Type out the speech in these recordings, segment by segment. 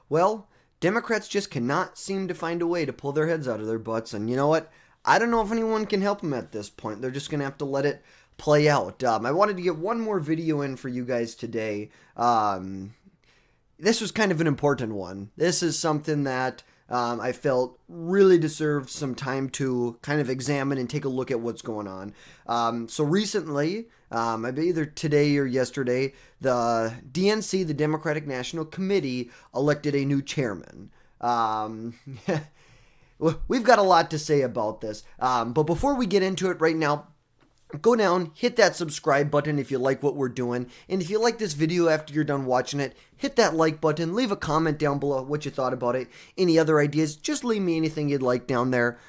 Well, Democrats just cannot seem to find a way to pull their heads out of their butts. And you know what? I don't know if anyone can help them at this point. They're just going to have to let it play out. I wanted to get one more video in for you guys today. This was kind of an important one. This is something that I felt really deserved some time to kind of examine and take a look at what's going on. So recently, I bet either today or yesterday, the DNC, the Democratic National Committee, elected a new chairman. We've got a lot to say about this. But before we get into it right now, go down, hit that subscribe button if you like what we're doing. And if you like this video after you're done watching it, hit that like button. Leave a comment down below what you thought about it. Any other ideas, just leave me anything you'd like down there.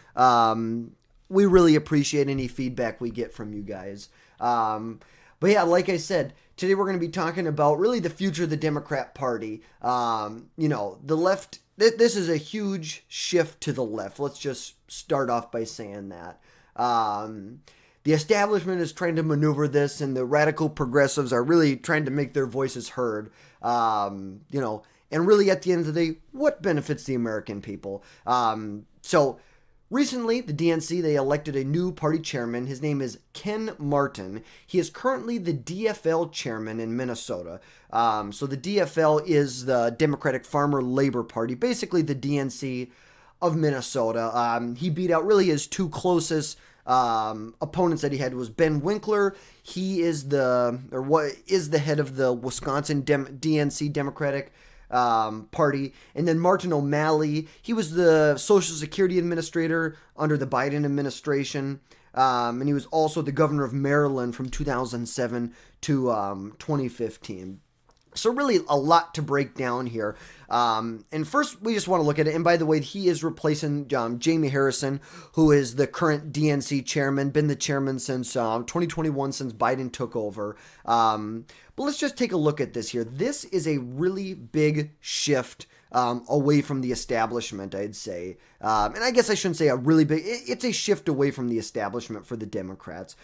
We really appreciate any feedback we get from you guys. But yeah, like I said, today we're going to be talking about really the future of the Democrat Party. The left, this is a huge shift to the left. Let's just start off by saying that. The establishment is trying to maneuver this, and the radical progressives are really trying to make their voices heard. And really at the end of the day, what benefits the American people? So recently, the DNC, they elected a new party chairman. His name is Ken Martin. He is currently the DFL chairman in Minnesota. So the DFL is the Democratic Farmer Labor Party, basically the DNC of Minnesota. He beat out really his two closest opponents that he had was Ben Winkler. He is the head of the Wisconsin DNC Democratic Party, and then Martin O'Malley. He was the Social Security Administrator under the Biden administration, and he was also the governor of Maryland from 2007 to 2015. So really a lot to break down here. And first, we just want to look at it. And by the way, he is replacing Jamie Harrison, who is the current DNC chairman, been the chairman since 2021, since Biden took over. But let's just take a look at this here. This is a really big shift away from the establishment, I'd say. And I guess I shouldn't say a really big, it's a shift away from the establishment for the Democrats.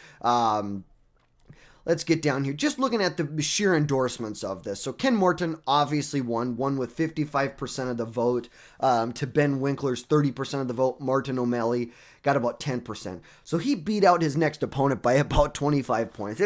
Let's get down here. Just looking at the sheer endorsements of this. So Ken Martin obviously won with 55% of the vote to Ben Winkler's 30% of the vote. Martin O'Malley got about 10%. So he beat out his next opponent by about 25 points.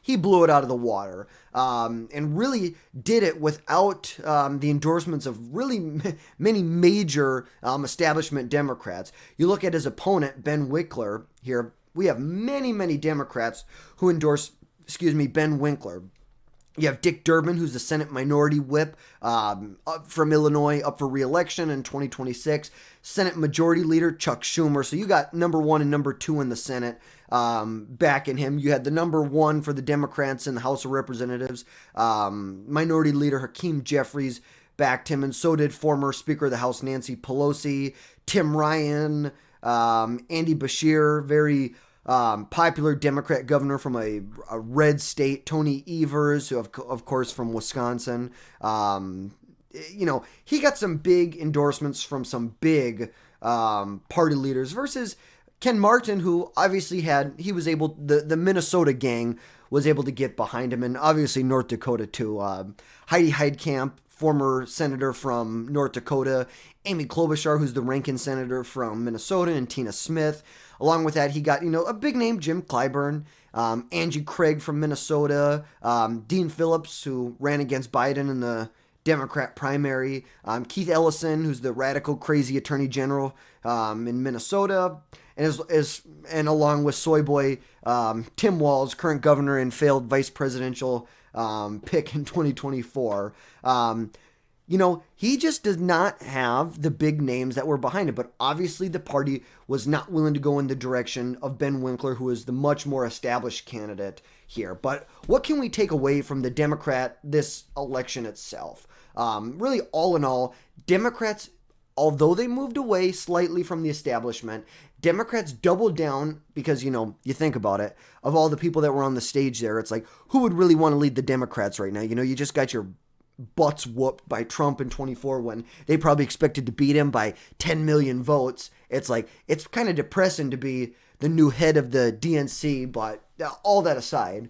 He blew it out of the water and really did it without the endorsements of really many major establishment Democrats. You look at his opponent, Ben Winkler here. We have many, many Democrats who endorse, Ben Winkler. You have Dick Durbin, who's the Senate Minority Whip from Illinois, up for re-election in 2026. Senate Majority Leader Chuck Schumer. So you got number one and number two in the Senate backing him. You had the number one for the Democrats in the House of Representatives. Minority Leader Hakeem Jeffries backed him, and so did former Speaker of the House Nancy Pelosi, Tim Ryan, Andy Beshear, very popular Democrat governor from a red state, Tony Evers, who of course from Wisconsin. He got some big endorsements from some big party leaders versus Ken Martin, who obviously the Minnesota gang was able to get behind him, and obviously North Dakota too. Heidi Heitkamp, former senator from North Dakota, Amy Klobuchar, who's the Rankin senator from Minnesota, and Tina Smith. Along with that, he got, a big name, Jim Clyburn, Angie Craig from Minnesota, Dean Phillips, who ran against Biden in the Democrat primary, Keith Ellison, who's the radical, crazy attorney general in Minnesota, and along with soy boy Tim Walz, current governor and failed vice presidential pick in 2024. He just does not have the big names that were behind it. But obviously the party was not willing to go in the direction of Ben Winkler, who is the much more established candidate here. But what can we take away from this election itself? Really, all in all, Democrats, although they moved away slightly from the establishment, Democrats doubled down because, you think about it, of all the people that were on the stage there, it's like, who would really want to lead the Democrats right now? You just got your butts whooped by Trump in 24 when they probably expected to beat him by 10 million votes. It's like, it's kind of depressing to be the new head of the DNC, but all that aside,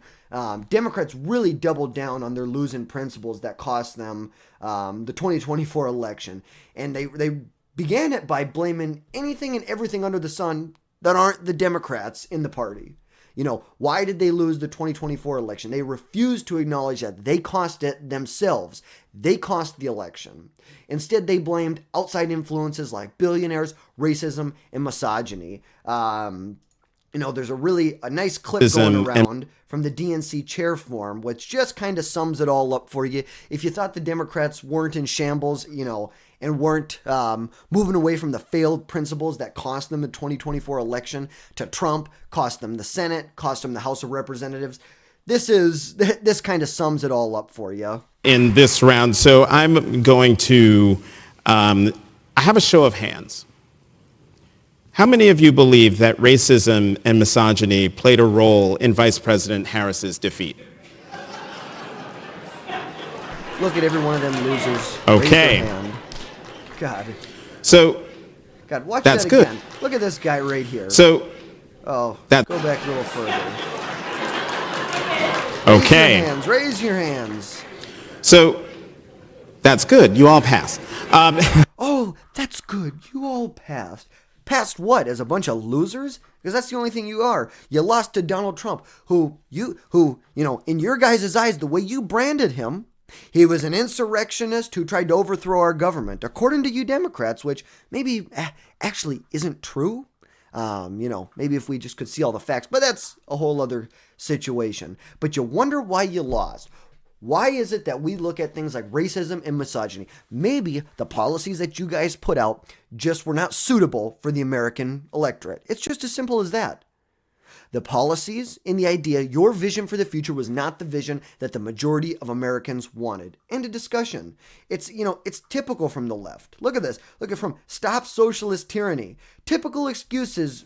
Democrats really doubled down on their losing principles that cost them the 2024 election. And they began it by blaming anything and everything under the sun that aren't the Democrats in the party. You know, why did they lose the 2024 election? They refused to acknowledge that they cost it themselves. They cost the election. Instead, they blamed outside influences like billionaires, racism, and misogyny. You know, there's a nice clip going around from the DNC chair forum, which just kind of sums it all up for you. If you thought the Democrats weren't in shambles, you know, and weren't moving away from the failed principles that cost them the 2024 election to Trump, cost them the Senate, cost them the House of Representatives, this kind of sums it all up for you. In this round, so I'm going to, I have a show of hands. How many of you believe that racism and misogyny played a role in Vice President Harris's defeat? Look at every one of them losers. Okay. God. So. God, watch that's that good. again. Look at this guy right here. So. Oh, that, go back a little further. Okay. Raise your hands. So. That's good. You all passed. Oh, that's good. You all passed. Passed what? As a bunch of losers? Because that's the only thing you are. You lost to Donald Trump, who, you know, in your guys' eyes, the way you branded him, he was an insurrectionist who tried to overthrow our government, according to you Democrats, which maybe actually isn't true. You know, maybe if we just could see all the facts, but that's a whole other situation. But you wonder why you lost. Why is it that we look at things like racism and misogyny? Maybe the policies that you guys put out just were not suitable for the American electorate. It's just as simple as that. The policies and the idea, your vision for the future was not the vision that the majority of Americans wanted. End of discussion. It's, you know, it's typical from the left. Look at this. Look at from stop socialist tyranny. Typical excuse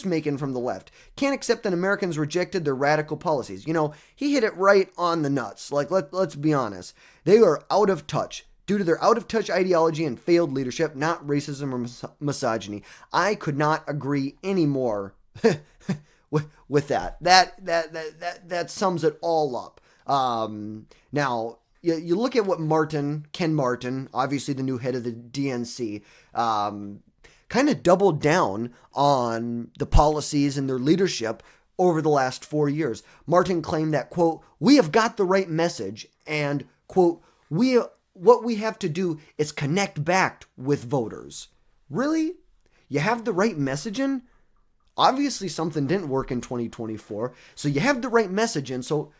making from the left. Can't accept that Americans rejected their radical policies. You know, he hit it right on the nuts. Like, let's be honest. They are out of touch. Due to their out-of-touch ideology and failed leadership, not racism or misogyny. I could not agree any more with that. That sums it all up. Now, you look at what Ken Martin, obviously the new head of the DNC, kind of doubled down on the policies and their leadership over the last 4 years. Martin claimed that, quote, we have got the right message and, quote, what we have to do is connect back with voters. Really? You have the right messaging? Obviously, something didn't work in 2024. So you have the right messaging. So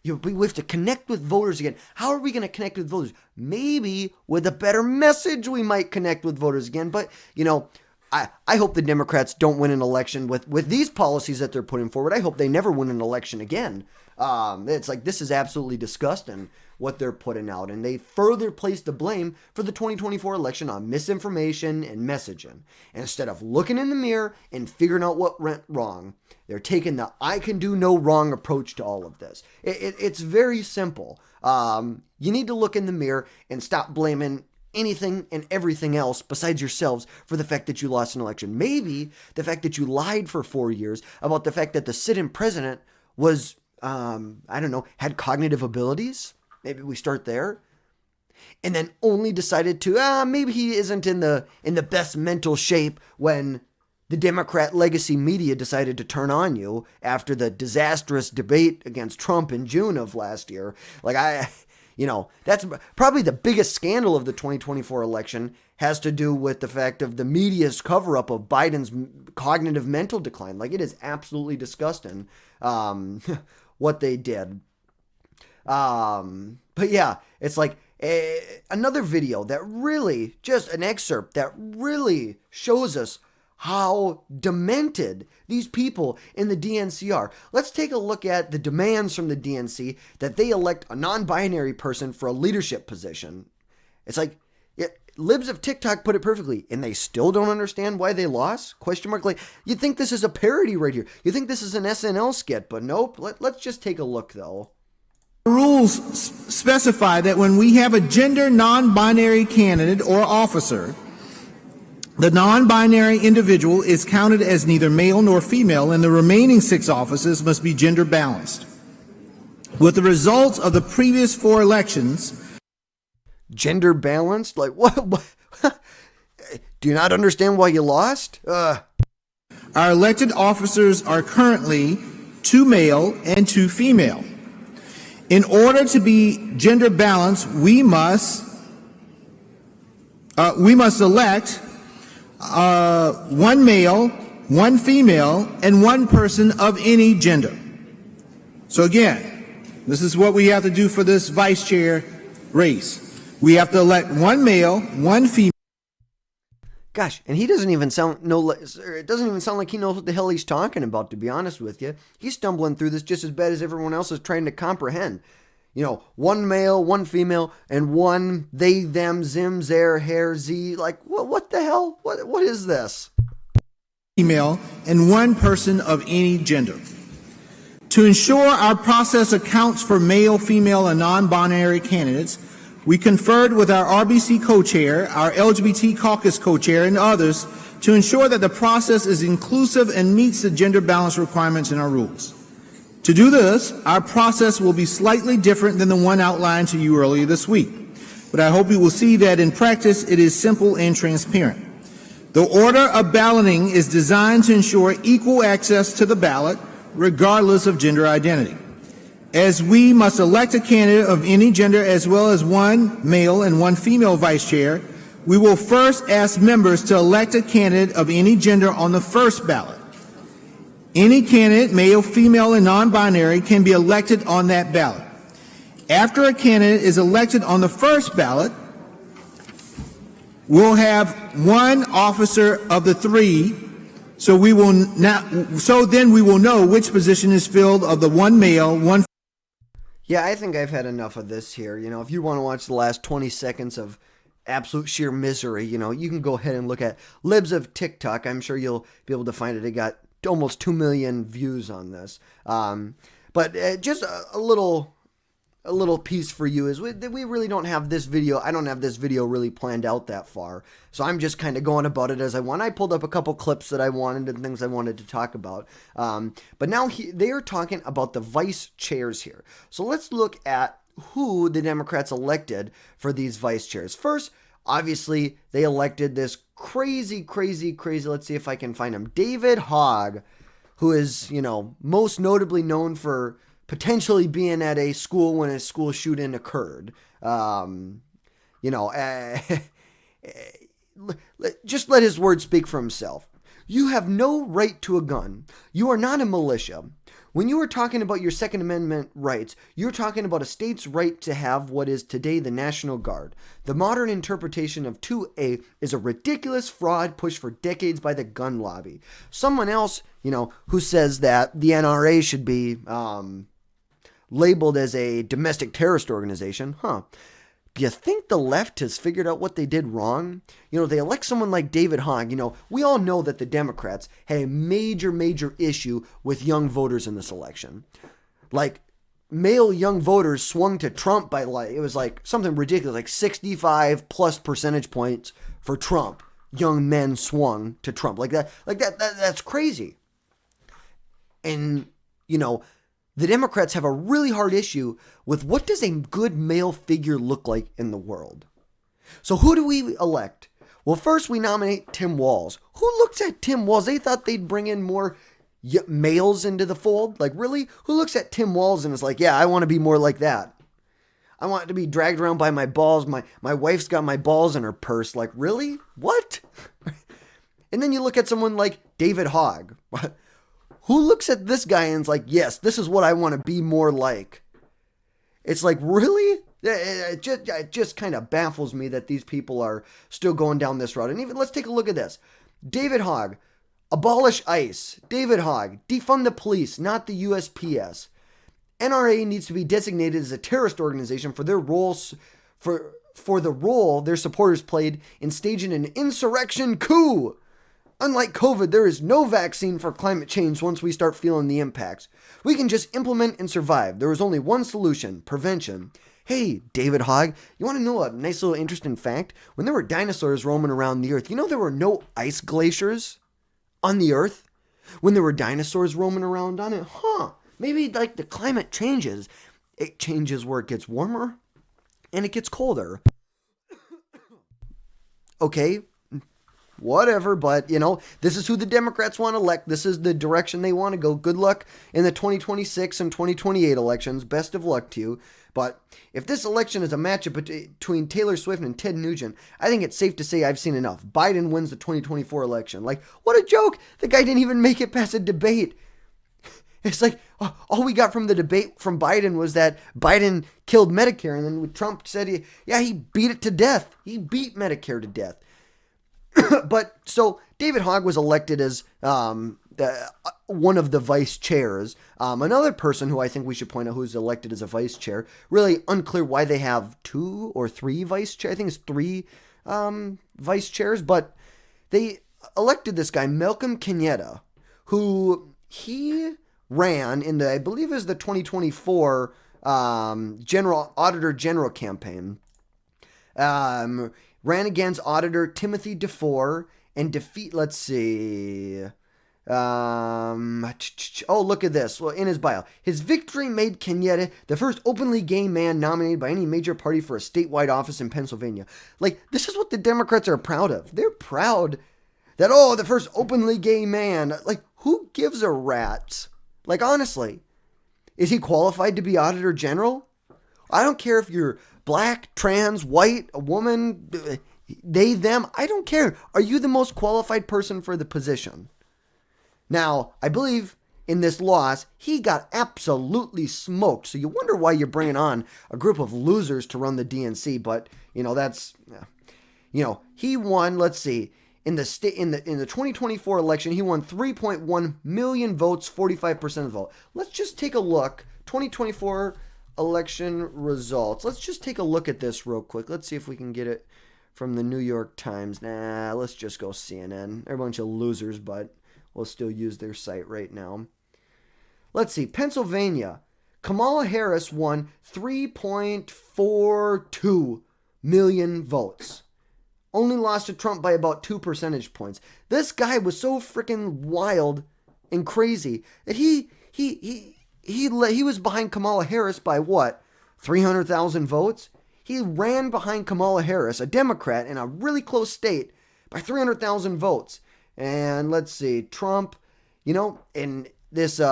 we have to connect with voters again. How are we going to connect with voters? Maybe with a better message, we might connect with voters again. But, you know, I hope the Democrats don't win an election with these policies that they're putting forward. I hope they never win an election again. It's like, this is absolutely disgusting what they're putting out. And they further place the blame for the 2024 election on misinformation and messaging. And instead of looking in the mirror and figuring out what went wrong, they're taking the I can do no wrong approach to all of this. It's very simple. You need to look in the mirror and stop blaming anything and everything else besides yourselves for the fact that you lost an election. Maybe the fact that you lied for 4 years about the fact that the sit-in president was, had cognitive abilities. Maybe we start there. And then only decided to, maybe he isn't in the best mental shape when the Democrat legacy media decided to turn on you after the disastrous debate against Trump in June of last year. That's probably the biggest scandal of the 2024 election, has to do with the fact of the media's cover-up of Biden's cognitive mental decline. Like, it is absolutely disgusting what they did. But yeah, it's like another video that really, just an excerpt that really shows us how demented these people in the DNC are. Let's take a look at the demands from the DNC that they elect a non-binary person for a leadership position. It's like, libs of TikTok put it perfectly, and they still don't understand why they lost? Question mark. Like, you think this is a parody right here. You think this is an SNL skit, but nope. Let's just take a look, though. Rules specify that when we have a gender non-binary candidate or officer, The non-binary individual is counted as neither male nor female, and the remaining 6 offices must be gender balanced. With the results of the previous 4 elections, Gender balanced? Like, what? Do you not understand why you lost? our elected officers are currently 2 male and 2 female. In order to be gender balanced, we must elect 1 male, 1 female, and 1 person of any gender. So again, this is what we have to do for this vice chair race. We have to elect 1 male, 1 female. Gosh, and he doesn't even sound it doesn't even sound like he knows what the hell he's talking about, to be honest with you. He's stumbling through this just as bad as everyone else is trying to comprehend. 1 male, 1 female, and 1 they, them, zim, zer, hair, z. Like, what the hell? What is this? Female, and 1 person of any gender. To ensure our process accounts for male, female, and non-binary candidates, we conferred with our RBC co-chair, our LGBT caucus co-chair, and others to ensure that the process is inclusive and meets the gender balance requirements in our rules. To do this, our process will be slightly different than the one outlined to you earlier this week, but I hope you will see that in practice it is simple and transparent. The order of balloting is designed to ensure equal access to the ballot, regardless of gender identity. As we must elect a candidate of any gender as well as 1 male and 1 female vice chair, we will first ask members to elect a candidate of any gender on the first ballot. Any candidate, male, female, and non-binary, can be elected on that ballot. After a candidate is elected on the first ballot, we'll have 1 officer of the 3. So then we will know which position is filled of the 1 male, 1. Yeah, I think I've had enough of this here. If you want to watch the last 20 seconds of absolute sheer misery, you can go ahead and look at Libs of TikTok. I'm sure you'll be able to find it. It got almost 2 million views on this. But just a little piece for you is we really don't have this video. I don't have this video really planned out that far. So I'm just kind of going about it as I want. I pulled up a couple clips that I wanted and things I wanted to talk about. But now they are talking about the vice chairs here. So let's look at who the Democrats elected for these vice chairs. First, obviously, they elected this crazy, let's see if I can find him, David Hogg, who is, most notably known for potentially being at a school when a school shooting occurred. Just let his word speak for himself. You have no right to a gun. You are not a militia. When you are talking about your Second Amendment rights, you're talking about a state's right to have what is today the National Guard. The modern interpretation of 2A is a ridiculous fraud pushed for decades by the gun lobby. Someone else, who says that the NRA should be labeled as a domestic terrorist organization, Do you think the left has figured out what they did wrong? They elect someone like David Hogg. We all know that the Democrats had a major issue with young voters in this election. Like, male young voters swung to Trump by it was like something ridiculous, like 65 plus percentage points for Trump. Young men swung to Trump like that. That's crazy. And, the Democrats have a really hard issue with what does a good male figure look like in the world. So who do we elect? Well, first we nominate Tim Walz. Who looks at Tim Walz? They thought they'd bring in more males into the fold. Like, really? Who looks at Tim Walz and is like, yeah, I want to be more like that. I want to be dragged around by my balls. My wife's got my balls in her purse. Like, really? What? And then you look at someone like David Hogg. Who looks at this guy and is like, yes, this is what I want to be more like? It's like, really? It just kind of baffles me that these people are still going down this route. And even, let's take a look at this. David Hogg, abolish ICE. David Hogg, defund the police, not the USPS. NRA needs to be designated as a terrorist organization for their roles, for the role their supporters played in staging an insurrection coup. Unlike COVID, there is no vaccine for climate change once we start feeling the impacts. We can just implement and survive. There is only one solution: prevention. Hey, David Hogg, you want to know a nice little interesting fact? When there were dinosaurs roaming around the Earth, you know there were no ice glaciers on the Earth? When there were dinosaurs roaming around on it? Maybe like the climate changes. It changes where it gets warmer and it gets colder. Okay, whatever, but this is who the Democrats want to elect. This is the direction they want to go. Good luck in the 2026 and 2028 elections. Best of luck to you. But if this election is a matchup between Taylor Swift and Ted Nugent, I think it's safe to say I've seen enough. Biden wins the 2024 election. Like, what a joke. The guy didn't even make it past a debate. It's like, all we got from the debate from Biden was that Biden killed Medicare. And then Trump said, he beat it to death. He beat Medicare to death. But so David Hogg was elected as one of the vice chairs. Another person who I think we should point out who's elected as a vice chair, really unclear why they have 2 or 3 vice chairs. I think it's 3 vice chairs, but they elected this guy, Malcolm Kenyatta, who he ran in I believe is the 2024 Auditor General campaign. Ran against Auditor Timothy DeFore and let's see. Look at this. Well, in his bio, his victory made Kenyatta the first openly gay man nominated by any major party for a statewide office in Pennsylvania. Like, this is what the Democrats are proud of. They're proud that, the first openly gay man. Like, who gives a rat's? Like, honestly, is he qualified to be Auditor General? I don't care if you're black, trans, white, a woman, they, them. I don't care. Are you the most qualified person for the position? Now, I believe in this loss, he got absolutely smoked. So you wonder why you're bringing on a group of losers to run the DNC. But, he won, let's see, in the 2024 election, he won 3.1 million votes, 45% of the vote. Let's just take a look. 2024 election results. Let's just take a look at this real quick. Let's see if we can get it from the New York Times. Nah, let's just go CNN. They're a bunch of losers, but we'll still use their site right now. Let's see. Pennsylvania. Kamala Harris won 3.42 million votes. Only lost to Trump by about 2 percentage points. This guy was so freaking wild and crazy that he was behind Kamala Harris by what? 300,000 votes? He ran behind Kamala Harris, a Democrat in a really close state, by 300,000 votes. And let's see, Trump, and this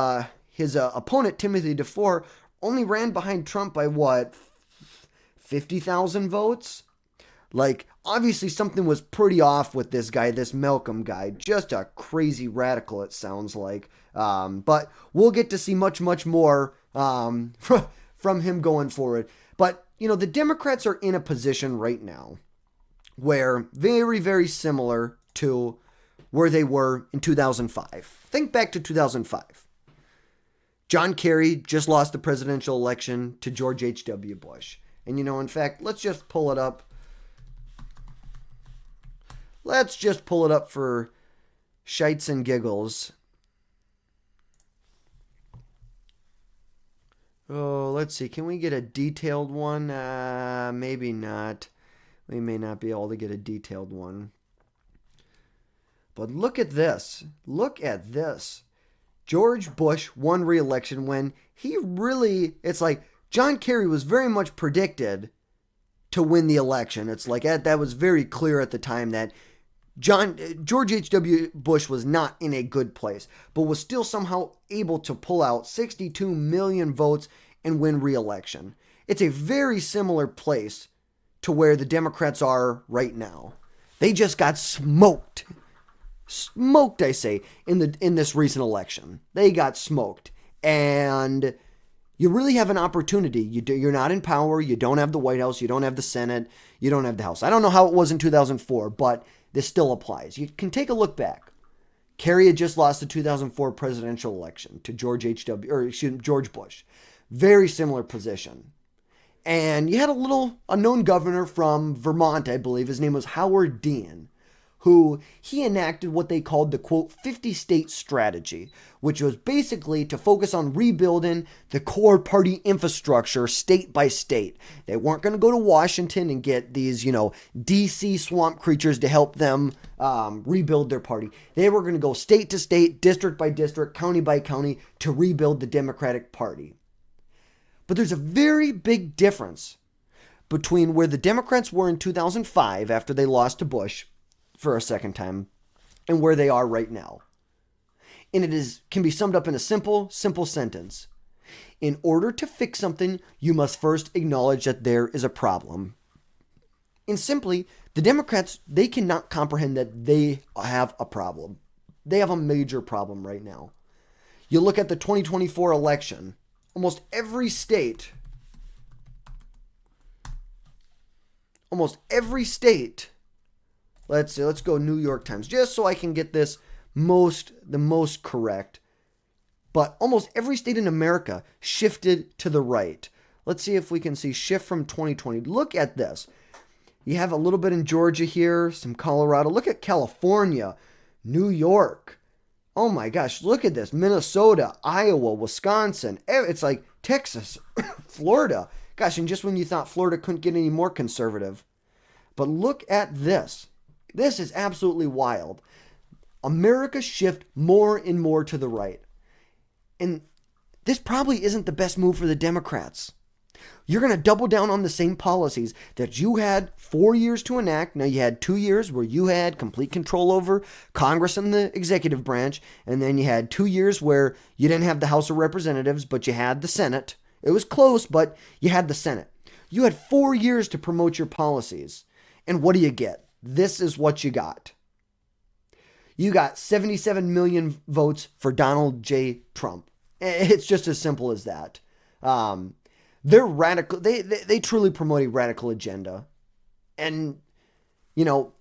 his opponent Timothy DeFore only ran behind Trump by what? 50,000 votes? Like, obviously something was pretty off with this guy, this Malcolm guy. Just a crazy radical, it sounds like. But we'll get to see much, much more from him going forward. But, the Democrats are in a position right now where very, very similar to where they were in 2005. Think back to 2005. John Kerry just lost the presidential election to George H.W. Bush. And, in fact, let's just pull it up. Let's just pull it up for shites and giggles. Oh, let's see. Can we get a detailed one? Maybe not. We may not be able to get a detailed one. But look at this. Look at this. George Bush won re-election when it's like John Kerry was very much predicted to win the election. It's like that was very clear at the time that George H.W. Bush was not in a good place, but was still somehow able to pull out 62 million votes and win re-election. It's a very similar place to where the Democrats are right now. They just got smoked. Smoked, I say, in this recent election. They got smoked. And you really have an opportunity. You're not in power. You don't have the White House. You don't have the Senate. You don't have the House. I don't know how it was in 2004, but this still applies. You can take a look back. Kerry had just lost the 2004 presidential election to George Bush. Very similar position. And you had a little unknown governor from Vermont, I believe. His name was Howard Dean, who he enacted what they called the, quote, 50-state strategy, which was basically to focus on rebuilding the core party infrastructure state by state. They weren't going to go to Washington and get these, DC swamp creatures to help them rebuild their party. They were going to go state to state, district by district, county by county to rebuild the Democratic Party. But there's a very big difference between where the Democrats were in 2005 after they lost to Bush for a second time and where they are right now. And can be summed up in a simple sentence. In order to fix something, you must first acknowledge that there is a problem. And simply, the Democrats, they cannot comprehend that they have a problem. They have a major problem right now. You look at the 2024 election, almost every state, let's go New York Times, just so I can get this the most correct. But almost every state in America shifted to the right. Let's see if we can see shift from 2020. Look at this. You have a little bit in Georgia here, some Colorado. Look at California, New York. Oh my gosh, look at this. Minnesota, Iowa, Wisconsin. It's like Texas, Florida. Gosh, and just when you thought Florida couldn't get any more conservative. But look at this. This is absolutely wild. America shift more and more to the right. And this probably isn't the best move for the Democrats. You're going to double down on the same policies that you had 4 years to enact. Now you had 2 years where you had complete control over Congress and the executive branch. And then you had 2 years where you didn't have the House of Representatives, but you had the Senate. It was close, but you had the Senate. You had 4 years to promote your policies. And what do you get? This is what you got. You got 77 million votes for Donald J. Trump. It's just as simple as that. They're radical. They truly promote a radical agenda. And, the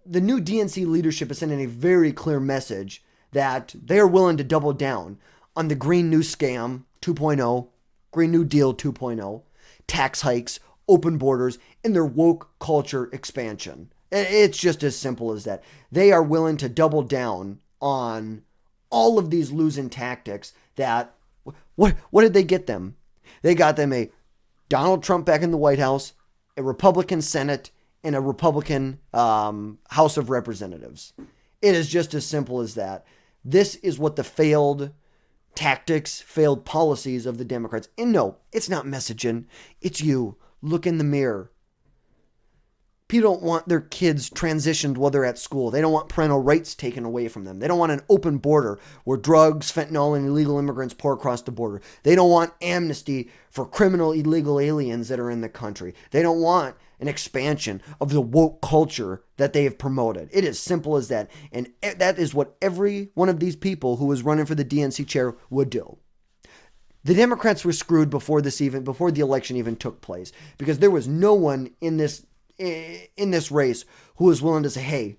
new DNC leadership is sending a very clear message that they're willing to double down on the Green New Scam 2.0, Green New Deal 2.0, tax hikes, open borders, and their woke culture expansion. It's just as simple as that. They are willing to double down on all of these losing tactics that, what did they get them? They got them a Donald Trump back in the White House, a Republican Senate, and a Republican House of Representatives. It is just as simple as that. This is what the failed tactics, failed policies of the Democrats. And no, it's not messaging. It's you. Look in the mirror. People don't want their kids transitioned while they're at school. They don't want parental rights taken away from them. They don't want an open border where drugs, fentanyl, and illegal immigrants pour across the border. They don't want amnesty for criminal illegal aliens that are in the country. They don't want an expansion of the woke culture that they have promoted. It is simple as that. And that is what every one of these people who was running for the DNC chair would do. The Democrats were screwed before the election even took place, because there was no one in this race who was willing to say, hey,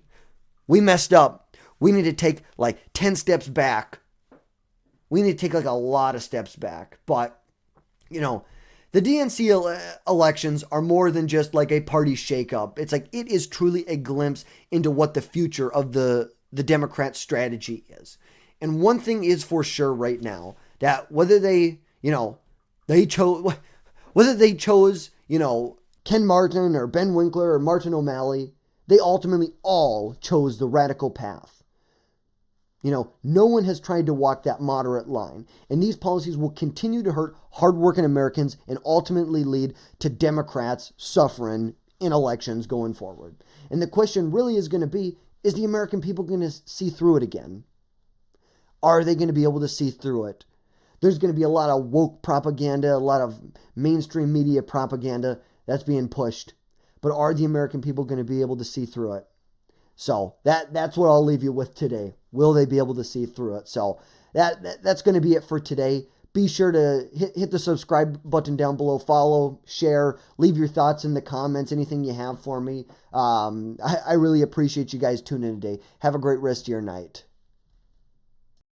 we messed up. We need to take like 10 steps back. We need to take like a lot of steps back. But, the DNC elections are more than just like a party shakeup. It's like, it is truly a glimpse into what the future of the Democrat strategy is. And one thing is for sure right now, that whether they chose, Ken Martin or Ben Winkler or Martin O'Malley, they ultimately all chose the radical path. No one has tried to walk that moderate line. And these policies will continue to hurt hardworking Americans and ultimately lead to Democrats suffering in elections going forward. And the question really is going to be, is the American people going to see through it again? Are they going to be able to see through it? There's going to be a lot of woke propaganda, a lot of mainstream media propaganda that's being pushed. But are the American people going to be able to see through it? So that's what I'll leave you with today. Will they be able to see through it? So that's going to be it for today. Be sure to hit the subscribe button down below. Follow, share, leave your thoughts in the comments, anything you have for me. I really appreciate you guys tuning in today. Have a great rest of your night.